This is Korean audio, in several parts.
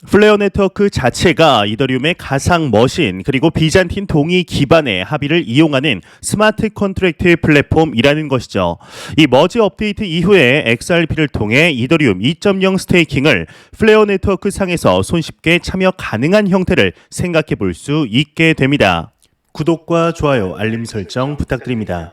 플레어 네트워크 자체가 이더리움의 가상 머신 그리고 비잔틴 동의 기반의 합의를 이용하는 스마트 컨트랙트 플랫폼이라는 것이죠. 이 머지 업데이트 이후에 XRP를 통해 이더리움 2.0 스테이킹을 플레어 네트워크 상에서 손쉽게 참여 가능한 형태를 생각해 볼 수 있게 됩니다. 구독과 좋아요, 알림 설정 부탁드립니다.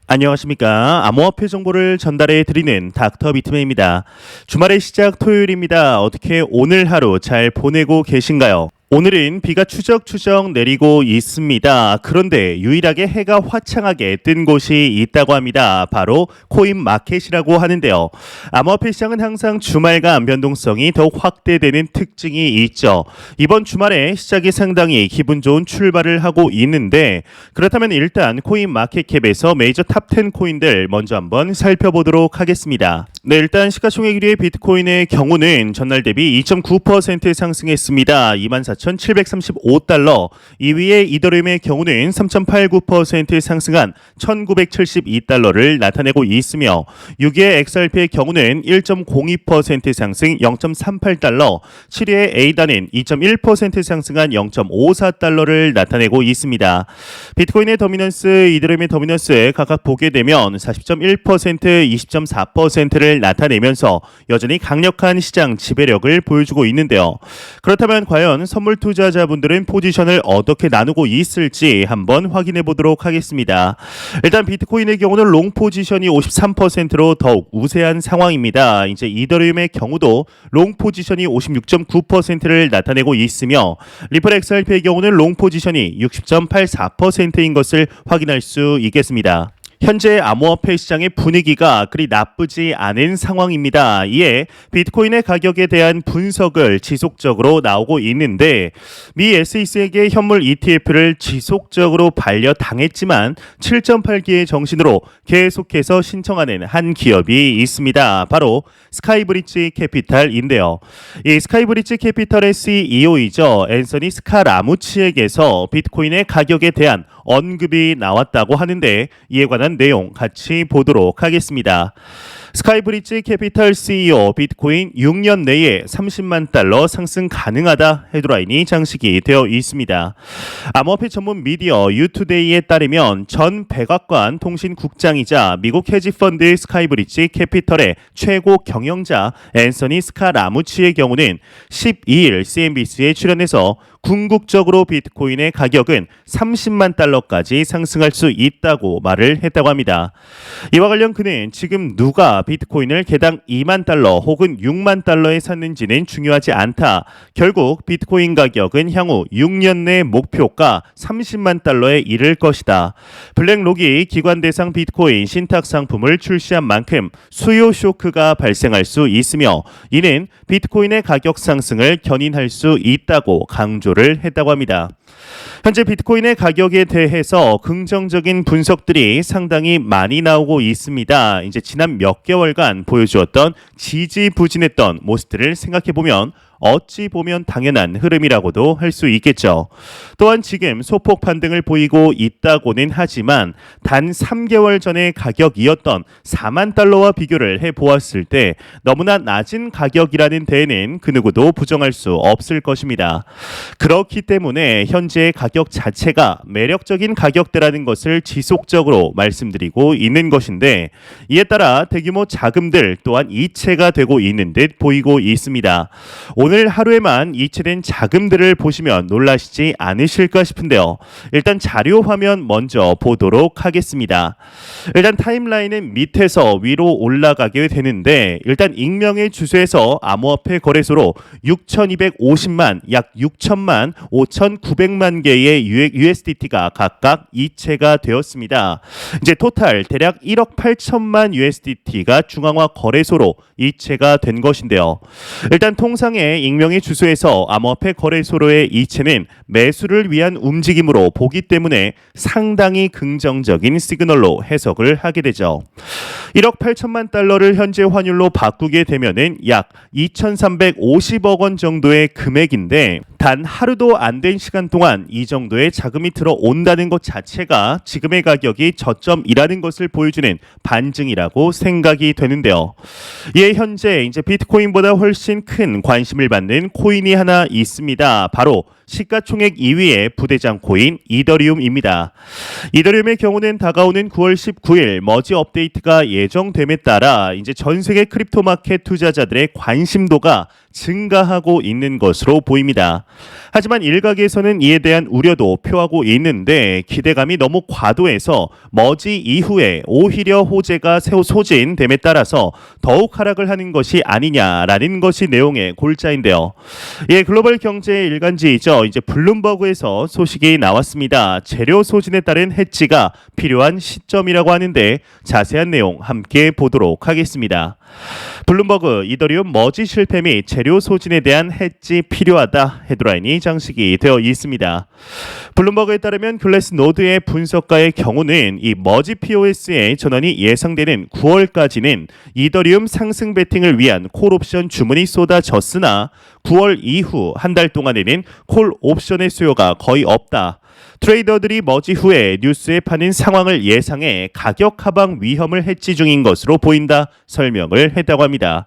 안녕하십니까. 암호화폐 정보를 전달해 드리는 닥터 비트맨입니다. 주말의 시작 토요일입니다. 어떻게 오늘 하루 잘 보내고 계신가요? 오늘은 비가 추적추적 내리고 있습니다. 그런데 유일하게 해가 화창하게 뜬 곳이 있다고 합니다. 바로 코인 마켓이라고 하는데요. 암호화폐 시장은 항상 주말간 변동성이 더욱 확대되는 특징이 있죠. 이번 주말에 시작이 상당히 기분 좋은 출발을 하고 있는데, 그렇다면 일단 코인 마켓캡에서 메이저 탑 10 코인들 먼저 한번 살펴보도록 하겠습니다. 네, 일단 시가총액 1위의 비트코인의 경우는 전날 대비 2.9% 상승했습니다. 24,735달러. 2위의 이더리움의 경우는 3.89% 상승한 1,972달러를 나타내고 있으며, 6위의 XRP의 경우는 1.02% 상승 0.38달러, 7위의 에이다는 2.1% 상승한 0.54달러를 나타내고 있습니다. 비트코인의 더미넌스, 이더리움의 더미넌스 각각 보게 되면 40.1%, 20.4%를 나타내면서 여전히 강력한 시장 지배력을 보여주고 있는데요. 그렇다면 과연 선물 투자자분들은 포지션을 어떻게 나누고 있을지 한번 확인해 보도록 하겠습니다. 일단 비트코인의 경우는 롱 포지션이 53%로 더욱 우세한 상황입니다. 이제 이더리움의 경우도 롱 포지션이 56.9%를 나타내고 있으며, 리플 XRP의 경우는 롱 포지션이 60.84%인 것을 확인할 수 있겠습니다. 현재 암호화폐 시장의 분위기가 그리 나쁘지 않은 상황입니다. 이에 비트코인의 가격에 대한 분석을 지속적으로 나오고 있는데, 미 SEC에게 현물 ETF를 지속적으로 반려당했지만 7.8기의 정신으로 계속해서 신청하는 한 기업이 있습니다. 바로 스카이브리지 캐피탈인데요. 이 스카이브리지 캐피탈의 CEO이죠. 앤서니 스카라무치에게서 비트코인의 가격에 대한 언급이 나왔다고 하는데, 이에 관한 내용 같이 보도록 하겠습니다. 스카이브리지 캐피탈 CEO, 비트코인 6년 내에 30만 달러 상승 가능하다 헤드라인이 장식이 되어 있습니다. 암호화폐 전문 미디어 유투데이에 따르면 전 백악관 통신국장이자 미국 헤지펀드 스카이브리지 캐피털의 최고 경영자 앤서니 스카라무치의 경우는 12일 CNBC에 출연해서 궁극적으로 비트코인의 가격은 30만 달러까지 상승할 수 있다고 말을 했다고 합니다. 이와 관련 그는 지금 누가 비트코인을 개당 2만 달러 혹은 6만 달러에 샀는지는 중요하지 않다. 결국 비트코인 가격은 향후 6년 내 목표가 30만 달러에 이를 것이다. 블랙록이 기관 대상 비트코인 신탁 상품을 출시한 만큼 수요 쇼크가 발생할 수 있으며, 이는 비트코인의 가격 상승을 견인할 수 있다고 강조를 했다고 합니다. 현재 비트코인의 가격에 대해서 긍정적인 분석들이 상당히 많이 나오고 있습니다. 이제 지난 몇 개월간 보여주었던 지지부진했던 모습들을 생각해보면 어찌 보면 당연한 흐름이라고도 할 수 있겠죠. 또한 지금 소폭 반등을 보이고 있다고는 하지만 단 3개월 전의 가격이었던 4만 달러와 비교를 해보았을 때 너무나 낮은 가격이라는 데에는 그 누구도 부정할 수 없을 것입니다. 그렇기 때문에 현재의 가격 자체가 매력적인 가격대라는 것을 지속적으로 말씀드리고 있는 것인데, 이에 따라 대규모 자금들 또한 이체가 되고 있는 듯 보이고 있습니다. 오늘 하루에만 이체된 자금들을 보시면 놀라시지 않으실까 싶은데요. 일단 자료 화면 먼저 보도록 하겠습니다. 일단 타임라인은 밑에서 위로 올라가게 되는데, 일단 익명의 주소에서 암호화폐 거래소로 6,250만, 약 6천만, 5,900만 개의 USDT가 각각 이체가 되었습니다. 이제 토탈 대략 1억 8천만 USDT가 중앙화 거래소로 이체가 된 것인데요. 일단 통상의 현재 익명의 주소에서 암호화폐 거래소로의 이체는 매수를 위한 움직임으로 보기 때문에 상당히 긍정적인 시그널로 해석을 하게 되죠. 1억 8천만 달러를 현재 환율로 바꾸게 되면은 약 2,350억 원 정도의 금액인데 단 하루도 안 된 시간 동안 이 정도의 자금이 들어온다는 것 자체가 지금의 가격이 저점이라는 것을 보여주는 반증이라고 생각이 되는데요. 이에 현재 이제 비트코인보다 훨씬 큰 관심을 받는 코인이 하나 있습니다. 바로 시가총액 2위의 부대장 코인 이더리움입니다. 이더리움의 경우는 다가오는 9월 19일 머지 업데이트가 예정됨에 따라 이제 전 세계 크립토 마켓 투자자들의 관심도가 증가하고 있는 것으로 보입니다. 하지만 일각에서는 이에 대한 우려도 표하고 있는데 기대감이 너무 과도해서 머지 이후에 오히려 호재가 소진됨에 따라서 더욱 하락을 하는 것이 아니냐라는 것이 내용의 골자인데요. 예, 글로벌 경제의 일간지이죠. 이제 블룸버그에서 소식이 나왔습니다. 재료 소진에 따른 해지가 필요한 시점이라고 하는데 자세한 내용 함께 보도록 하겠습니다. 블룸버그 이더리움 머지 실패 및 재료 소진에 대한 해지 필요하다 헤드라인이 장식이 되어 있습니다. 블룸버그에 따르면 글래스노드의 분석가의 경우는 이 머지 POS의 전환이 예상되는 9월까지는 이더리움 상승 베팅을 위한 콜옵션 주문이 쏟아졌으나 9월 이후 한 달 동안에는 콜 옵션의 수요가 거의 없다. 트레이더들이 머지 후에 뉴스에 파는 상황을 예상해 가격 하방 위험을 해지 중인 것으로 보인다 설명을 했다고 합니다.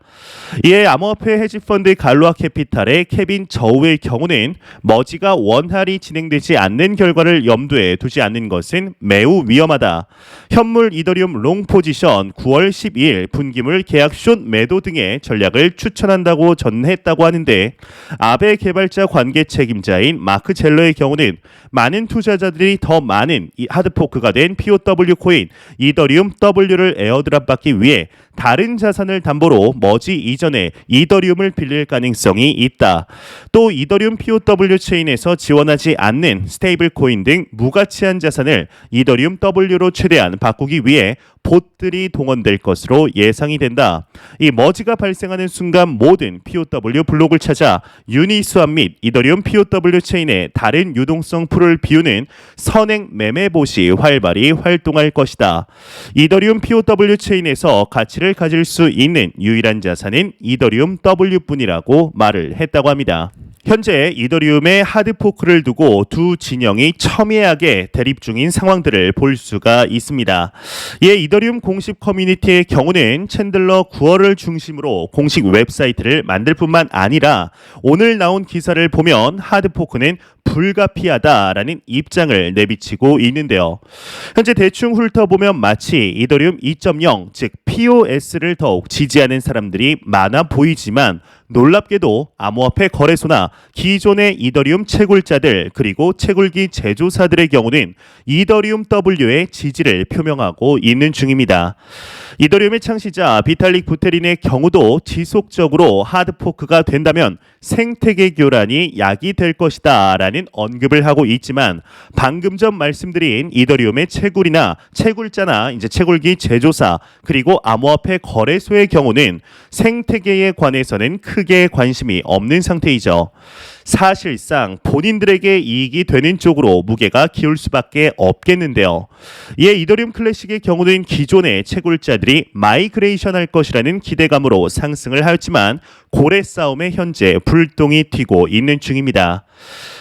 이에 암호화폐 헤지펀드 갈로아 캐피탈의 케빈 저우의 경우는 머지가 원활히 진행되지 않는 결과를 염두에 두지 않는 것은 매우 위험하다. 현물 이더리움 롱 포지션 9월 12일 분기물 계약 숏 매도 등의 전략을 추천한다고 전했다고 하는데 아베 개발자 관계 책임자인 마크 젤러의 경우는 많은 투자자들이 더 많은 하드포크가 된 POW 코인 이더리움 W를 에어드랍 받기 위해 다른 자산을 담보로 머지 이전에 이더리움을 빌릴 가능성이 있다. 또 이더리움 POW 체인에서 지원하지 않는 스테이블 코인 등 무가치한 자산을 이더리움 W로 최대한 바꾸기 위해 봇들이 동원될 것으로 예상이 된다. 이 머지가 발생하는 순간 모든 POW 블록을 찾아 유니스왑 및 이더리움 POW 체인의 다른 유동성 풀을 비우는 선행 매매봇이 활발히 활동할 것이다. 이더리움 POW 체인에서 가치를 가질 수 있는 유일한 자산은 이더리움 W뿐이라고 말을 했다고 합니다. 현재 이더리움의 하드포크를 두고 두 진영이 첨예하게 대립 중인 상황들을 볼 수가 있습니다. 이에 이더리움 공식 커뮤니티의 경우는 챈들러 9월을 중심으로 공식 웹사이트를 만들 뿐만 아니라 오늘 나온 기사를 보면 하드포크는 불가피하다라는 입장을 내비치고 있는데요. 현재 대충 훑어보면 마치 이더리움 2.0 즉 POS를 더욱 지지하는 사람들이 많아 보이지만 놀랍게도 암호화폐 거래소나 기존의 이더리움 채굴자들 그리고 채굴기 제조사들의 경우는 이더리움 W의 지지를 표명하고 있는 중입니다. 이더리움의 창시자 비탈릭 부테린의 경우도 지속적으로 하드포크가 된다면 생태계 교란이 약이 될 것이다 라는 언급을 하고 있지만 방금 전 말씀드린 이더리움의 채굴이나 채굴자나 이제 채굴기 제조사 그리고 암호화폐 거래소의 경우는 생태계에 관해서는 크게 관심이 없는 상태이죠. 사실상 본인들에게 이익이 되는 쪽으로 무게가 기울 수밖에 없겠는데요. 이에 이더리움 클래식의 경우는 기존의 채굴자들이 마이그레이션 할 것이라는 기대감으로 상승을 하였지만 고래 싸움에 현재 불똥이 튀고 있는 중입니다.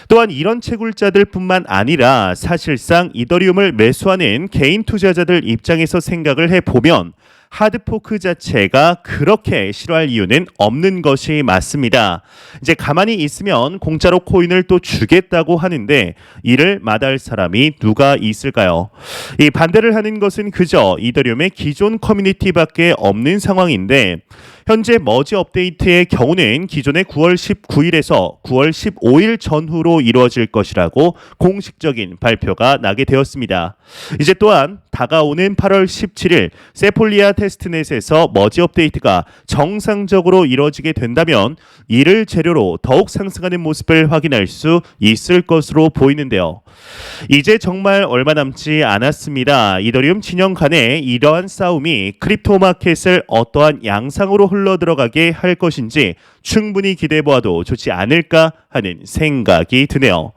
또한 이런 채굴자들 뿐만 아니라 사실상 이더리움을 매수하는 개인 투자자들 입장에서 생각을 해보면 하드포크 자체가 그렇게 싫어할 이유는 없는 것이 맞습니다. 이제 가만히 있으면 공짜로 코인을 또 주겠다고 하는데 이를 마다할 사람이 누가 있을까요? 이 반대를 하는 것은 그저 이더리움의 기존 커뮤니티밖에 없는 상황인데 현재 머지 업데이트의 경우는 기존의 9월 19일에서 9월 15일 전후로 이루어질 것이라고 공식적인 발표가 나게 되었습니다. 이제 또한 다가오는 8월 17일 세폴리아 테스트넷에서 머지 업데이트가 정상적으로 이루어지게 된다면 이를 재료로 더욱 상승하는 모습을 확인할 수 있을 것으로 보이는데요. 이제 정말 얼마 남지 않았습니다. 이더리움 진영 간의 이러한 싸움이 크립토 마켓을 어떠한 양상으로 흘러들어가게 할 것인지 충분히 기대해보아도 좋지 않을까 하는 생각이 드네요.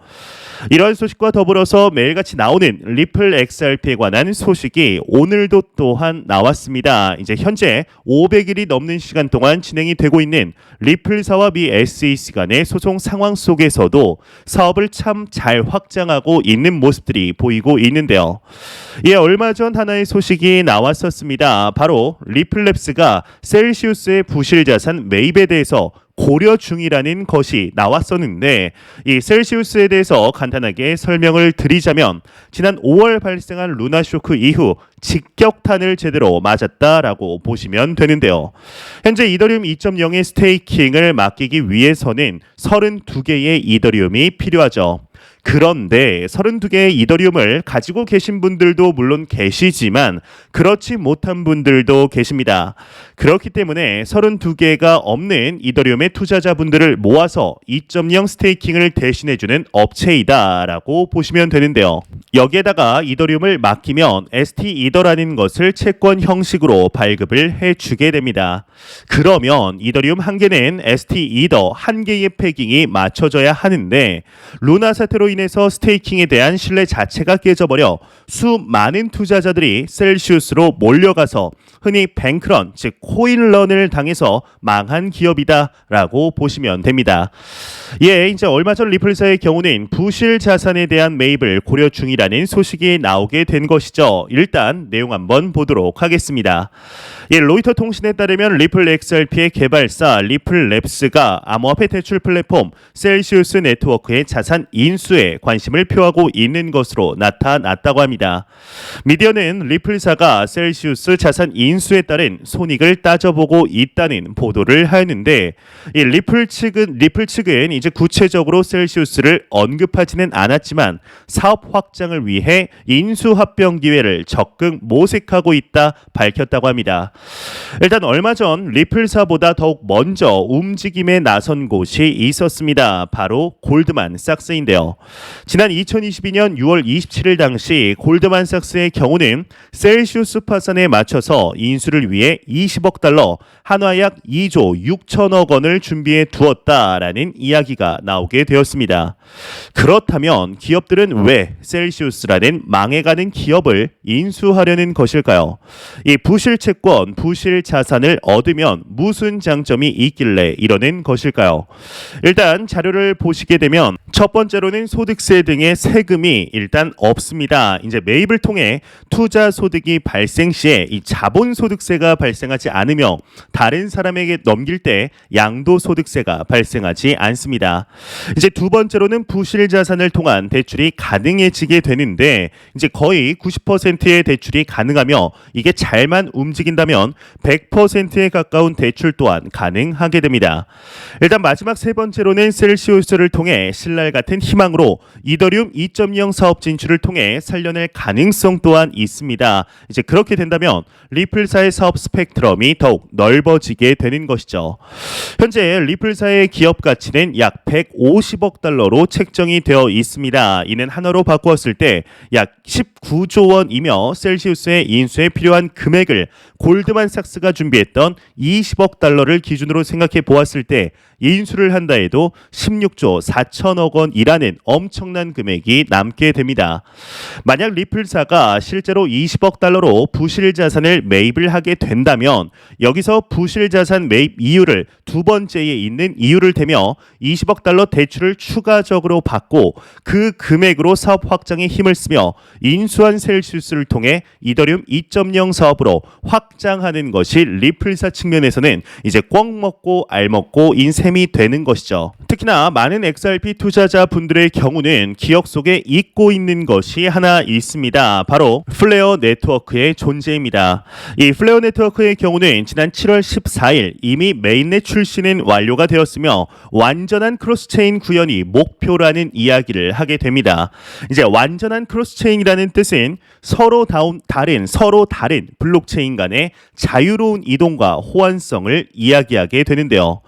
이런 소식과 더불어서 매일같이 나오는 리플 XRP에 관한 소식이 오늘도 또한 나왔습니다. 이제 현재 500일이 넘는 시간 동안 진행이 되고 있는 리플사와 미 SEC 간의 소송 상황 속에서도 사업을 참 잘 확장하고 있는 모습들이 보이고 있는데요. 예, 얼마 전 하나의 소식이 나왔었습니다. 바로 리플랩스가 셀시우스의 부실 자산 매입에 대해서 고려 중이라는 것이 나왔었는데, 이 셀시우스에 대해서 간단하게 설명을 드리자면 지난 5월 발생한 루나 쇼크 이후 직격탄을 제대로 맞았다라고 보시면 되는데요. 현재 이더리움 2.0의 스테이킹을 맡기기 위해서는 32개의 이더리움이 필요하죠. 그런데 32개의 이더리움을 가지고 계신 분들도 물론 계시지만 그렇지 못한 분들도 계십니다. 그렇기 때문에 32개가 없는 이더리움의 투자자분들을 모아서 2.0 스테이킹을 대신해주는 업체이다라고 보시면 되는데요. 여기에다가 이더리움을 맡기면 ST 이더라는 것을 채권 형식으로 발급을 해주게 됩니다. 그러면 이더리움 한 개는 ST 이더 한 개의 패깅이 맞춰져야 하는데, 루나 사태로 인해서 스테이킹에 대한 신뢰 자체가 깨져버려 수많은 투자자들이 셀시우스로 몰려가서 흔히 뱅크런, 즉 코인런을 당해서 망한 기업이다라고 보시면 됩니다. 예, 이제 얼마 전 리플사의 경우는 부실 자산에 대한 매입을 고려 중이라는 소식이 나오게 된 것이죠. 일단 내용 한번 보도록 하겠습니다. 예, 로이터 통신에 따르면 리플 XRP의 개발사 리플랩스가 암호화폐 대출 플랫폼 셀시우스 네트워크의 자산 인수에 관심을 표하고 있는 것으로 나타났다고 합니다. 미디어는 리플사가 셀시우스 자산 인수에 따른 손익을 따져보고 있다는 보도를 하였는데, 이 리플 측은 이제 구체적으로 셀시우스를 언급하지는 않았지만 사업 확장을 위해 인수 합병 기회를 적극 모색하고 있다 밝혔다고 합니다. 일단 얼마 전 리플사보다 더욱 먼저 움직임에 나선 곳이 있었습니다. 바로 골드만삭스인데요. 지난 2022년 6월 27일 당시 골드만삭스의 경우는 셀시우스 파산에 맞춰서 인수를 위해 20억 달러, 한화 약 2조 6천억 원을 준비해 두었다라는 이야기가 나오게 되었습니다. 그렇다면 기업들은 왜 셀시우스라는 망해가는 기업을 인수하려는 것일까요? 이 부실 채권, 부실 자산을 얻으면 무슨 장점이 있길래 이러는 것일까요? 일단 자료를 보시게 되면 첫 번째로는 소득세 등의 세금이 일단 없습니다. 이제 매입을 통해 투자 소득이 발생 시에 이 자본소득세가 발생하지 않으며 다른 사람에게 넘길 때 양도소득세가 발생하지 않습니다. 이제 두 번째로는 부실 자산을 통한 대출이 가능해지게 되는데, 이제 거의 90%의 대출이 가능하며 이게 잘만 움직인다면 100%에 가까운 대출 또한 가능하게 됩니다. 일단 마지막 세 번째로는 셀시우스를 통해 신랄 같은 희망으로 이더리움 2.0 사업 진출을 통해 살려낼 가능성 또한 있습니다. 이제 그렇게 된다면 리플사의 사업 스펙트럼이 더욱 넓어지게 되는 것이죠. 현재 리플사의 기업 가치는 약 150억 달러로 책정이 되어 있습니다. 이는 한화로 바꾸었을 때 약 19조 원이며 셀시우스의 인수에 필요한 금액을 골드만삭스가 준비했던 20억 달러를 기준으로 생각해 보았을 때 인수를 한다 해도 16조 4천억 원이라는 엄청난 금액이 남게 됩니다. 만약 리플사가 실제로 20억 달러로 부실 자산을 매입을 하게 된다면 여기서 부실 자산 매입 이유를 두 번째에 있는 이유를 대며 20억 달러 대출을 추가적으로 받고 그 금액으로 사업 확장에 힘을 쓰며 인수한 셀시우스를 통해 이더리움 2.0 사업으로 확장하는 것이 리플사 측면에서는 이제 꽉 먹고 알 먹고 인셈이 되는 것이죠. 특히나 많은 XRP 투자자 분들의 경우는 기억 속에 잊고 있는 것이 하나 있습니다. 바로 플레어 네트워크의 존재입니다. 이 플레어 네트워크의 경우는 지난 7월 14일 이미 메인넷 출시는 완료가 되었으며 완전한 크로스체인 구현이 목표라는 이야기를 하게 됩니다. 이제 완전한 크로스체인이라는 뜻은 서로 다른 블록체인 간의 자유로운 이동과 호환성을 이야기하게 되는데요.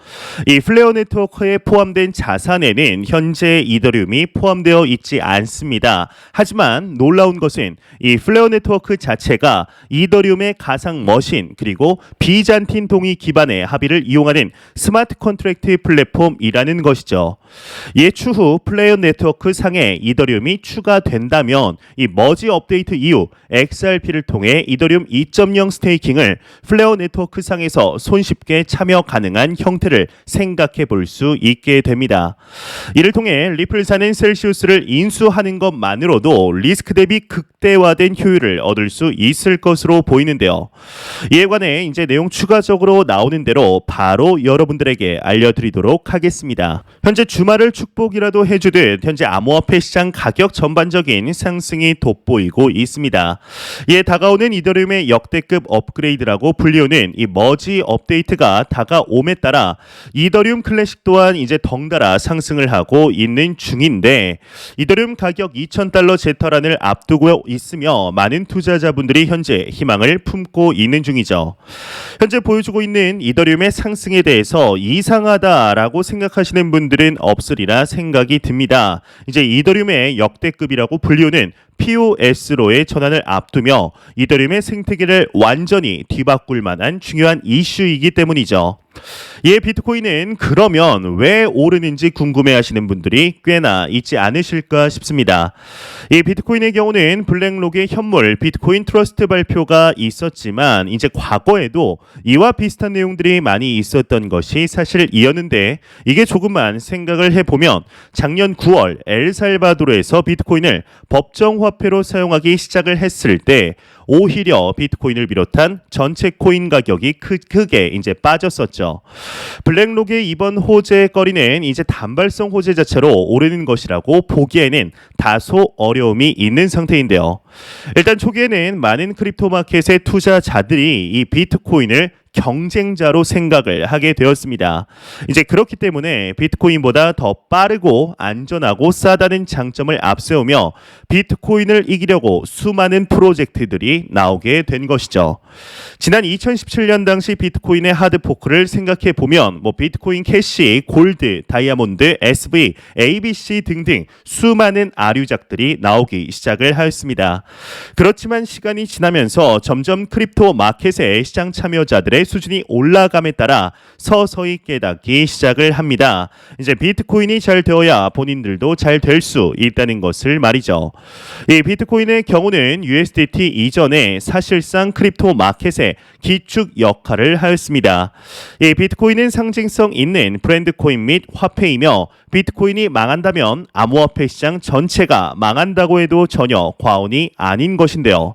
이 플레어 네트워크에 포함된 자산에는 현재 이더리움이 포함되어 있지 않습니다. 하지만 놀라운 것은 이 플레어 네트워크 자체가 이더리움의 가상 머신 그리고 비잔틴 동의 기반의 합의를 이용하는 스마트 컨트랙트 플랫폼이라는 것이죠. 이에 추후 플레어 네트워크 상에 이더리움이 추가된다면 이 머지 업데이트 이후 XRP를 통해 이더리움 2.0 스테이킹을 플레어 네트워크 상에서 손쉽게 참여 가능한 형태를 생각해 볼 수 있게 됩니다. 이를 통해 리플사는 셀시우스를 인수하는 것만으로도 리스크 대비 극대화된 효율을 얻을 수 있을 것으로 보이는데요. 이에 관해 이제 내용 추가적으로 나오는 대로 바로 여러분들에게 알려드리도록 하겠습니다. 현재 주말을 축복이라도 해주듯 현재 암호화폐 시장 가격 전반적인 상승이 돋보이고 있습니다. 이에 다가오는 이더리움의 역대급 업그레이드라고 불리우는 이 머지 업데이트가 다가옴에 따라 이더리움 클래식 또한 이제 덩달아 상승을 하고 있는 중인데 이더리움 가격 $2,000 제터란을 앞두고 있으며 많은 투자자분들이 현재 희망을 품고 있는 중이죠. 현재 보여주고 있는 이더리움의 상승에 대해서 이상하다라고 생각하시는 분들은 없으리라 생각이 듭니다. 이제 이더리움의 역대급이라고 불리우는 POS로의 전환을 앞두며 이더리움의 생태계를 완전히 뒤바꿀 만한 중요한 이슈이기 때문이죠. 이에 비트코인은 그러면 왜 오르는지 궁금해하시는 분들이 꽤나 있지 않으실까 싶습니다. 이 비트코인의 경우는 블랙록의 현물 비트코인 트러스트 발표가 있었지만 이제 과거에도 이와 비슷한 내용들이 많이 있었던 것이 사실이었는데 이게 조금만 생각을 해보면 작년 9월 엘살바도르에서 비트코인을 법정 화폐로 사용하기 시작을 했을 때 오히려 비트코인을 비롯한 전체 코인 가격이 크게 이제 빠졌었죠. 블랙록의 이번 호재거리는 이제 단발성 호재 자체로 오르는 것이라고 보기에는 다소 어려움이 있는 상태인데요. 일단 초기에는 많은 크립토 마켓의 투자자들이 이 비트코인을 경쟁자로 생각을 하게 되었습니다. 이제 그렇기 때문에 비트코인보다 더 빠르고 안전하고 싸다는 장점을 앞세우며 비트코인을 이기려고 수많은 프로젝트들이 나오게 된 것이죠. 지난 2017년 당시 비트코인의 하드포크를 생각해 보면 비트코인 캐시, 골드, 다이아몬드, SV, ABC 등등 수많은 아류작들이 나오기 시작을 하였습니다. 그렇지만 시간이 지나면서 점점 크립토 마켓의 시장 참여자들의 수준이 올라감에 따라 서서히 깨닫기 시작을 합니다. 이제 비트코인이 잘 되어야 본인들도 잘 될 수 있다는 것을 말이죠. 이 비트코인의 경우는 USDT 이전에 사실상 크립토 마켓의 기축 역할을 하였습니다. 이 비트코인은 상징성 있는 브랜드 코인 및 화폐이며 비트코인이 망한다면 암호화폐 시장 전체가 망한다고 해도 전혀 과언이 아닌 것인데요.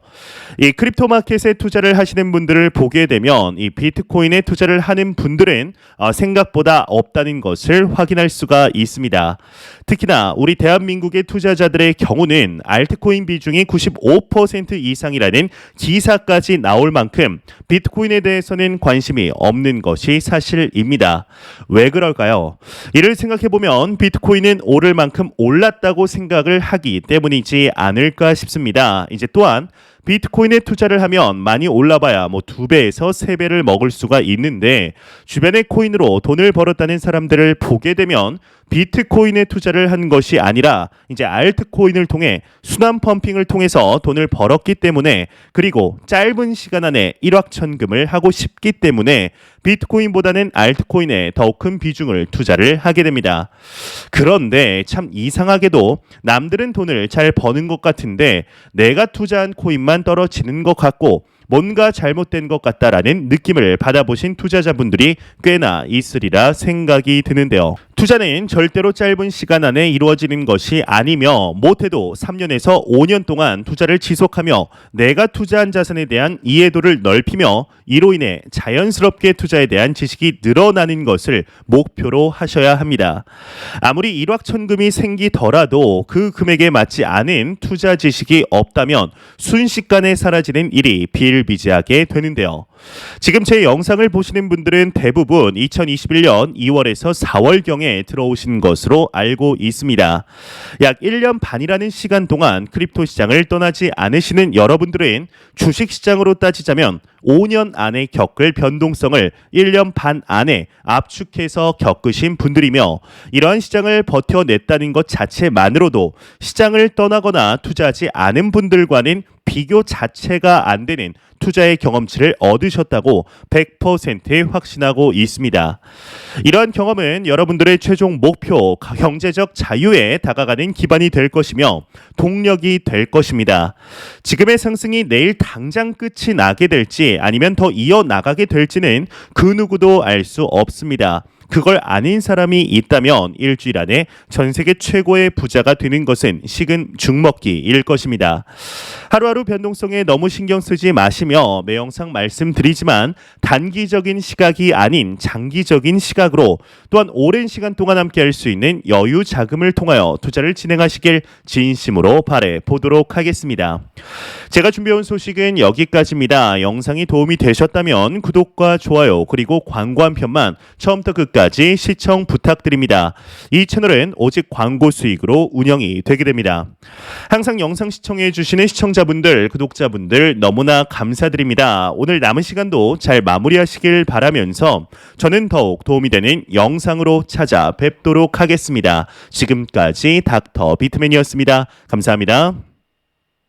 이 크립토 마켓에 투자를 하시는 분들을 보게 되면 이 비트코인에 투자를 하는 분들은 생각보다 없다는 것을 확인할 수가 있습니다. 특히나 우리 대한민국의 투자자들의 경우는 알트코인 비중이 95% 이상이라는 기사까지 나올 만큼 비트코인에 대해서는 관심이 없는 것이 사실입니다. 왜 그럴까요? 이를 생각해보면 비트코인은 오를 만큼 올랐다고 생각을 하기 때문이지 않을까 싶습니다. 이제 또한 비트코인에 투자를 하면 많이 올라봐야 2배에서 3배를 먹을 수가 있는데 주변의 코인으로 돈을 벌었다는 사람들을 보게 되면 비트코인에 투자를 한 것이 아니라 이제 알트코인을 통해 순환 펌핑을 통해서 돈을 벌었기 때문에 그리고 짧은 시간 안에 일확천금을 하고 싶기 때문에 비트코인보다는 알트코인에 더욱 큰 비중을 투자를 하게 됩니다. 그런데 참 이상하게도 남들은 돈을 잘 버는 것 같은데 내가 투자한 코인만 떨어지는 것 같고 뭔가 잘못된 것 같다라는 느낌을 받아보신 투자자분들이 꽤나 있으리라 생각이 드는데요. 투자는 절대로 짧은 시간 안에 이루어지는 것이 아니며 못해도 3년에서 5년 동안 투자를 지속하며 내가 투자한 자산에 대한 이해도를 넓히며 이로 인해 자연스럽게 투자에 대한 지식이 늘어나는 것을 목표로 하셔야 합니다. 아무리 일확천금이 생기더라도 그 금액에 맞지 않은 투자 지식이 없다면 순식간에 사라지는 일이 비일비재하게 되는데요. 지금 제 영상을 보시는 분들은 대부분 2021년 2월에서 4월경에 들어오신 것으로 알고 있습니다. 약 1년 반이라는 시간 동안 크립토 시장을 떠나지 않으시는 여러분들은 주식 시장으로 따지자면 5년 안에 겪을 변동성을 1년 반 안에 압축해서 겪으신 분들이며, 이러한 시장을 버텨냈다는 것 자체만으로도 시장을 떠나거나 투자하지 않은 분들과는 비교 자체가 안 되는 투자의 경험치를 얻으셨다고 100% 확신하고 있습니다. 이러한 경험은 여러분들의 최종 목표, 경제적 자유에 다가가는 기반이 될 것이며 동력이 될 것입니다. 지금의 상승이 내일 당장 끝이 나게 될지 아니면 더 이어나가게 될지는 그 누구도 알 수 없습니다. 그걸 아닌 사람이 있다면 일주일 안에 전 세계 최고의 부자가 되는 것은 식은 죽먹기일 것입니다. 하루하루 변동성에 너무 신경 쓰지 마시며 매 영상 말씀드리지만 단기적인 시각이 아닌 장기적인 시각으로 또한 오랜 시간 동안 함께 할 수 있는 여유 자금을 통하여 투자를 진행하시길 진심으로 바래 보도록 하겠습니다. 제가 준비해온 소식은 여기까지입니다. 영상이 도움이 되셨다면 구독과 좋아요 그리고 광고 한 편만 처음부터 끝까지 시청 부탁드립니다. 이 채널은 오직 광고 수익으로 운영이 되게 됩니다. 항상 영상 시청해 주시는 시청자분들, 구독자분들 너무나 감사드립니다. 오늘 남은 시간도 잘 마무리하시길 바라면서 저는 더욱 도움이 되는 영상으로 찾아뵙도록 하겠습니다. 지금까지 닥터 비트맨이었습니다. 감사합니다.